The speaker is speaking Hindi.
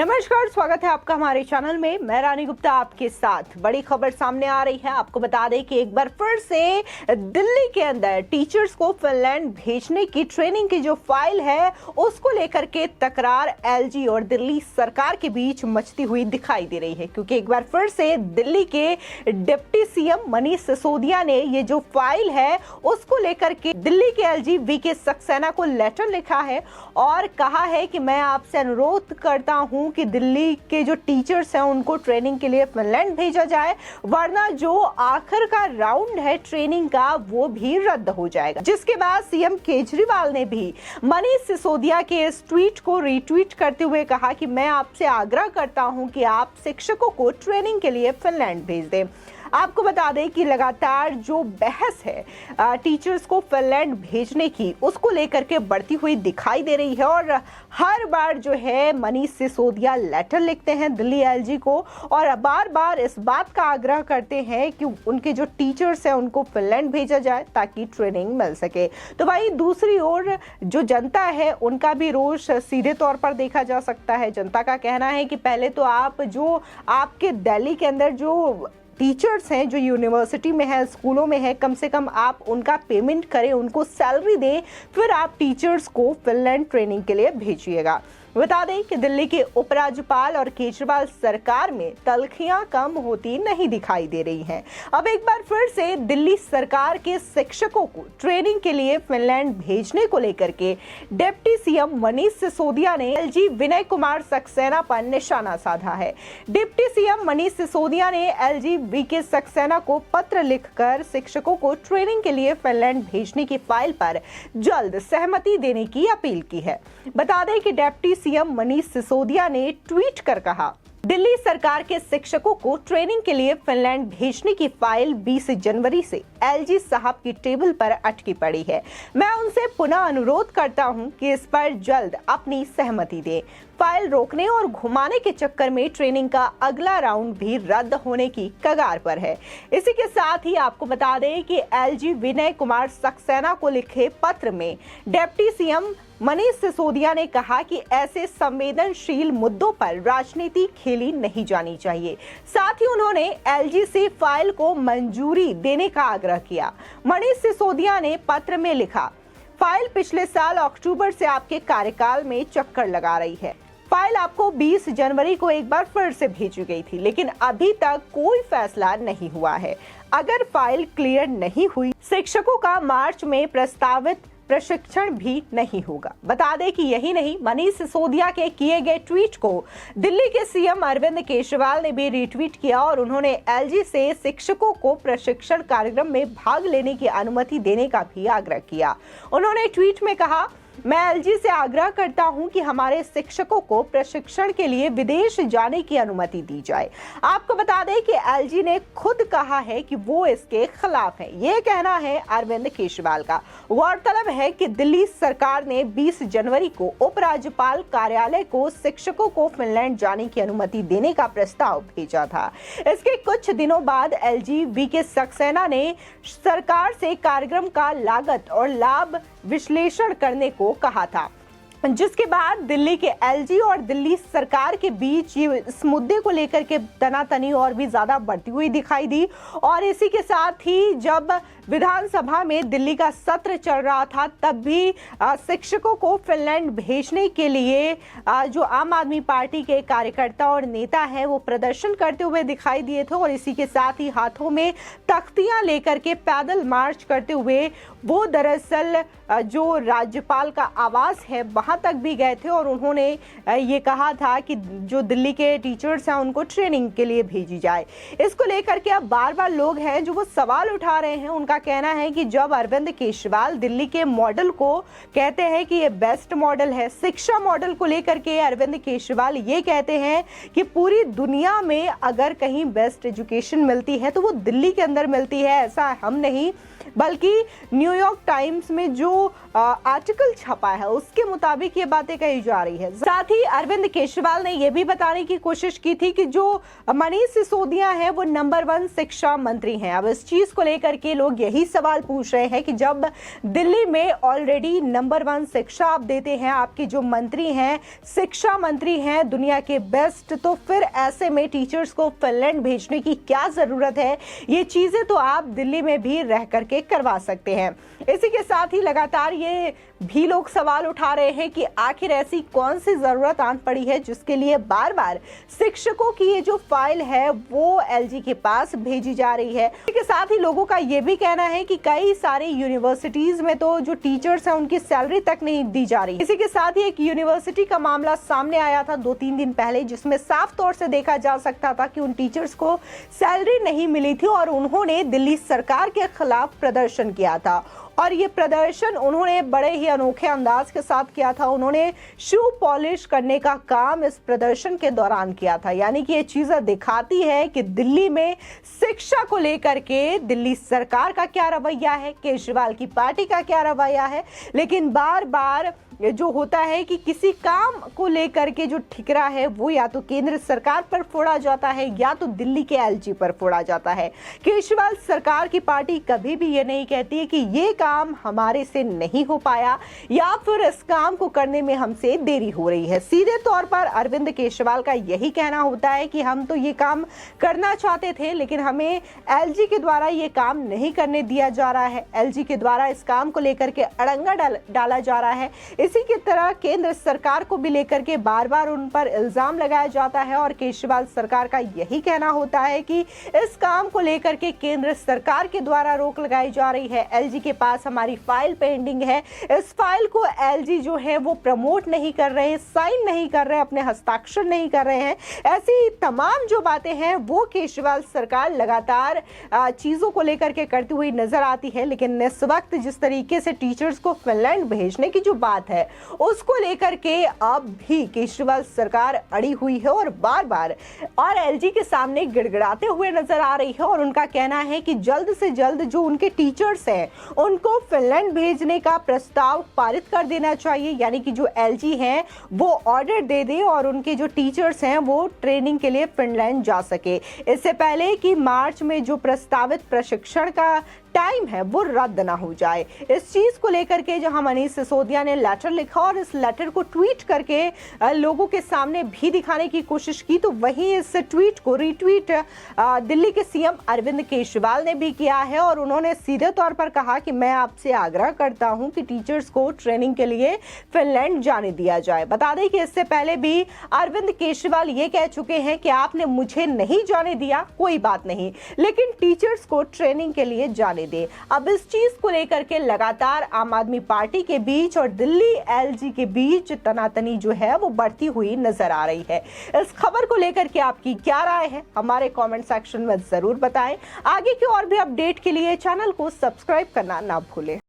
नमस्कार, स्वागत है आपका हमारे चैनल में। मैं रानी गुप्ता आपके साथ। बड़ी खबर सामने आ रही है। आपको बता दें कि एक बार फिर से दिल्ली के अंदर टीचर्स को फिनलैंड भेजने की ट्रेनिंग की जो फाइल है उसको लेकर के तकरार एलजी और दिल्ली सरकार के बीच मचती हुई दिखाई दे रही है, क्योंकि एक बार फिर से दिल्ली के डिप्टी सीएम मनीष सिसोदिया ने ये जो फाइल है उसको लेकर के दिल्ली के एलजी वीके सक्सेना को लेटर लिखा है और कहा है कि मैं आपसे अनुरोध करता हूं कि दिल्ली के जो टीचर्स हैं उनको ट्रेनिंग के लिए फिनलैंड भेजा जाए, वरना जो आखिर का राउंड है ट्रेनिंग का वो भी रद्द हो जाएगा। जिसके बाद सीएम केजरीवाल ने भी मनीष सिसोदिया के इस ट्वीट को रीट्वीट करते हुए कहा कि मैं आपसे आग्रह करता हूं कि आप शिक्षकों को ट्रेनिंग के लिए फिनलैंड भेज दें। आपको बता दें कि लगातार जो बहस है टीचर्स को फिनलैंड भेजने की उसको लेकर के बढ़ती हुई दिखाई दे रही है और हर बार जो है मनीष सिसोदिया लेटर लिखते हैं दिल्ली एलजी को और बार बार इस बात का आग्रह करते हैं कि उनके जो टीचर्स हैं उनको फिनलैंड भेजा जाए ताकि ट्रेनिंग मिल सके। तो भाई दूसरी ओर जो जनता है उनका भी रोष सीधे तौर पर देखा जा सकता है। जनता का कहना है कि पहले तो आप जो आपके दिल्ली के अंदर जो टीचर्स हैं, जो यूनिवर्सिटी में है, स्कूलों में है, कम से कम आप उनका पेमेंट करें, उनको सैलरी दें, फिर आप टीचर्स को फिनलैंड ट्रेनिंग के लिए भेजिएगा। बता दें कि दिल्ली के उपराज्यपाल और केजरीवाल सरकार में तल्खियां कम होती नहीं दिखाई दे रही हैं। अब एक बार फिर से दिल्ली सरकार के शिक्षकों को ट्रेनिंग के लिए फिनलैंड भेजने को लेकर के डिप्टी सीएम मनीष सिसोदिया ने एलजी विनय कुमार सक्सेना पर निशाना साधा है। डिप्टी सीएम मनीष सिसोदिया ने एलजी वीके सक्सेना को पत्र लिखकर शिक्षकों को ट्रेनिंग के लिए फिनलैंड भेजने की फाइल पर जल्द सहमति देने की अपील की है। बता दें कि डिप्टी सीएम मनीष सिसोदिया ने ट्वीट कर कहा, दिल्ली सरकार के शिक्षकों को ट्रेनिंग के लिए फिनलैंड भेजने की फाइल 20 जनवरी से एलजी साहब की टेबल पर अटकी पड़ी है। मैं उनसे पुनः अनुरोध करता हूं कि इस पर जल्द अपनी सहमति दें। फाइल रोकने और घुमाने के चक्कर में ट्रेनिंग का अगला राउंड भी रद्द होने की कगार पर है। इसी के साथ ही आपको बता दें कि एलजी विनय कुमार सक्सेना को लिखे पत्र में डिप्टी सीएम मनीष सिसोदिया ने कहा कि ऐसे संवेदनशील मुद्दों पर राजनीति खेली नहीं जानी चाहिए। साथ ही उन्होंने एलजी से फाइल को मंजूरी देने का आग्रह किया। मनीष सिसोदिया ने पत्र में लिखा, फाइल पिछले साल अक्टूबर से आपके कार्यकाल में चक्कर लगा रही है। फाइल आपको 20 जनवरी को एक बार फिर से भेजी गई थी, लेकिन अभी तक कोई फैसला नहीं हुआ है। अगर फाइल क्लियर नहीं हुई, शिक्षकों का मार्च में प्रस्तावित प्रशिक्षण भी नहीं होगा। बता दें कि यही नहीं, मनीष सिसोदिया के किए गए ट्वीट को दिल्ली के सीएम अरविंद केजरीवाल ने भी रीट्वीट किया और उन्होंने एलजी से शिक्षकों को प्रशिक्षण कार्यक्रम में भाग लेने की अनुमति देने का भी आग्रह किया। उन्होंने ट्वीट में कहा, मैं एलजी से आग्रह करता हूं कि हमारे शिक्षकों को प्रशिक्षण के लिए विदेश जाने की अनुमति दी जाए। आपको बता दें कि एलजी ने खुद कहा है कि वो इसके खिलाफ है। ये कहना है अरविंद केजरीवाल का। गौरतलब है कि दिल्ली सरकार ने 20 जनवरी को उपराज्यपाल कार्यालय को शिक्षकों को फिनलैंड जाने की अनुमति देने का प्रस्ताव भेजा था। इसके कुछ दिनों बाद एलजी वीके सक्सेना ने सरकार से कार्यक्रम का लागत और लाभ विश्लेषण करने को कहा था, जिसके बाद दिल्ली के एलजी और दिल्ली सरकार के बीच ये इस मुद्दे को लेकर के तनातनी और भी ज्यादा बढ़ती हुई दिखाई दी। और इसी के साथ ही जब विधानसभा में दिल्ली का सत्र चल रहा था तब भी शिक्षकों को फिनलैंड भेजने के लिए जो आम आदमी पार्टी के कार्यकर्ता और नेता है वो प्रदर्शन करते हुए दिखाई दिए थे और इसी के साथ ही हाथों में तख्तियां लेकर के पैदल मार्च करते हुए वो दरअसल जो राज्यपाल का आवास है वहां तक भी गए थे और उन्होंने ये कहा था कि जो दिल्ली के टीचर्स हैं उनको ट्रेनिंग के लिए भेजी जाए। इसको लेकर के अब बार बार लोग हैं जो वो सवाल उठा रहे हैं। उनका कहना है कि जब अरविंद केजरीवाल दिल्ली के मॉडल को कहते हैं कि ये बेस्ट मॉडल है, शिक्षा मॉडल को लेकर के अरविंद केजरीवाल ये कहते हैं कि पूरी दुनिया में अगर कहीं बेस्ट एजुकेशन मिलती है तो वो दिल्ली के अंदर मिलती है, ऐसा हम नहीं। बल्कि न्यूयॉर्क टाइम्स में जो आर्टिकल छपा है उसके मुताबिक ये बातें कही जा रही है। साथ ही अरविंद केजरीवाल ने यह भी बताने की कोशिश की थी कि जो मनीष सिसोदिया है वो नंबर 1 शिक्षा मंत्री हैं। अब इस चीज को लेकर के लोग यही सवाल पूछ रहे हैं कि जब दिल्ली में ऑलरेडी नंबर 1 शिक्षा आप देते हैं, आपके जो मंत्री हैं शिक्षा मंत्री हैं दुनिया के बेस्ट, तो फिर ऐसे में टीचर्स को फिनलैंड भेजने की क्या जरूरत है? ये चीजें तो आप दिल्ली में भी रह करके करवा सकते हैं। इसी के साथ ही लगातार ये भी लोग सवाल उठा रहे हैं कि आखिर ऐसी कौन सी जरूरत आन पड़ी है जिसके लिए बार बार शिक्षकों की ये जो फाइल है वो एलजी के पास भेजी जा रही है। इसके साथ ही लोगों का ये भी कहना है कि कई सारी यूनिवर्सिटीज में तो जो टीचर्स हैं उनकी सैलरी तक नहीं दी जा रही। इसी के साथ ही एक यूनिवर्सिटी का मामला सामने आया था 2-3 दिन पहले, जिसमें साफ तौर से देखा जा सकता था कि उन टीचर्स को सैलरी नहीं मिली थी और उन्होंने दिल्ली सरकार के खिलाफ प्रदर्शन किया था। और ये प्रदर्शन उन्होंने बड़े ही अनोखे अंदाज के साथ किया था। उन्होंने शू पॉलिश करने का काम इस प्रदर्शन के दौरान किया था। यानी कि ये चीजें दिखाती है कि दिल्ली में शिक्षा को लेकर के दिल्ली सरकार का क्या रवैया है, केजरीवाल की पार्टी का क्या रवैया है। लेकिन बार बार जो होता है कि किसी काम को लेकर के जो ठिकरा है वो या तो केंद्र सरकार पर फोड़ा जाता है या तो दिल्ली के एलजी पर फोड़ा जाता है। केजरीवाल सरकार की पार्टी कभी भी ये नहीं कहती है कि ये काम हमारे से नहीं हो पाया या फिर इस काम को करने में हमसे देरी हो रही है। सीधे तौर पर अरविंद केजरीवाल का यही कहना होता है कि हम तो ये काम करना चाहते थे लेकिन हमें एलजी के द्वारा ये काम नहीं करने दिया जा रहा है, एलजी के द्वारा इस काम को लेकर के अड़ंगा डाला जा रहा है। इसी की तरह केंद्र सरकार को भी लेकर के बार बार उन पर इल्जाम लगाया जाता है और केजरीवाल सरकार का यही कहना होता है कि इस काम को लेकर के केंद्र सरकार के द्वारा रोक लगाई जा रही है। एलजी के पास हमारी फाइल पेंडिंग है, इस फाइल को एलजी जो है वो प्रमोट नहीं कर रहे हैं, साइन नहीं कर रहे हैं, अपने हस्ताक्षर नहीं कर रहे हैं। ऐसी तमाम जो बातें हैं वो केजरीवाल सरकार लगातार चीजों को लेकर के करती हुई नजर आती है। लेकिन इस वक्त जिस तरीके से टीचर्स को फिनलैंड भेजने की जो बात है उसको लेकर के अब भी केजरीवाल सरकार अड़ी हुई है और बार बार और एलजी के सामने गिड़गिड़ाते हुए नजर आ रही है। और उनका कहना है कि जल्द से जल्द जो उनके टीचर्स हैं उनको फिनलैंड भेजने का प्रस्ताव पारित कर देना चाहिए। यानी कि जो एलजी हैं वो ऑर्डर दे दे और उनके जो टीचर्स हैं वो ट्रेनिंग के लिए फिनलैंड जा सके, इससे पहले कि मार्च में जो प्रस्तावित प्रशिक्षण का टाइम है वो रद्द ना हो जाए। इस चीज को लेकर के जहां मनीष सिसोदिया ने लेटर लिखा और इस लेटर को ट्वीट करके लोगों के सामने भी दिखाने की कोशिश की, तो वहीं इस ट्वीट को रीट्वीट दिल्ली के सीएम अरविंद केजरीवाल ने भी किया है और उन्होंने सीधे तौर पर कहा कि मैं आपसे आग्रह करता हूं कि टीचर्स को ट्रेनिंग के लिए फिनलैंड जाने दिया जाए। बता दें कि इससे पहले भी अरविंद केजरीवाल ये कह चुके हैं कि आपने मुझे नहीं जाने दिया कोई बात नहीं, लेकिन टीचर्स को ट्रेनिंग के लिए जाने दे। अब इस चीज को लेकर के लगातार आम आदमी पार्टी के बीच और दिल्ली एलजी के बीच तनातनी जो है वो बढ़ती हुई नजर आ रही है। इस खबर को लेकर के आपकी क्या राय है हमारे कमेंट सेक्शन में जरूर बताएं। आगे की और भी अपडेट के लिए चैनल को सब्सक्राइब करना ना भूलें।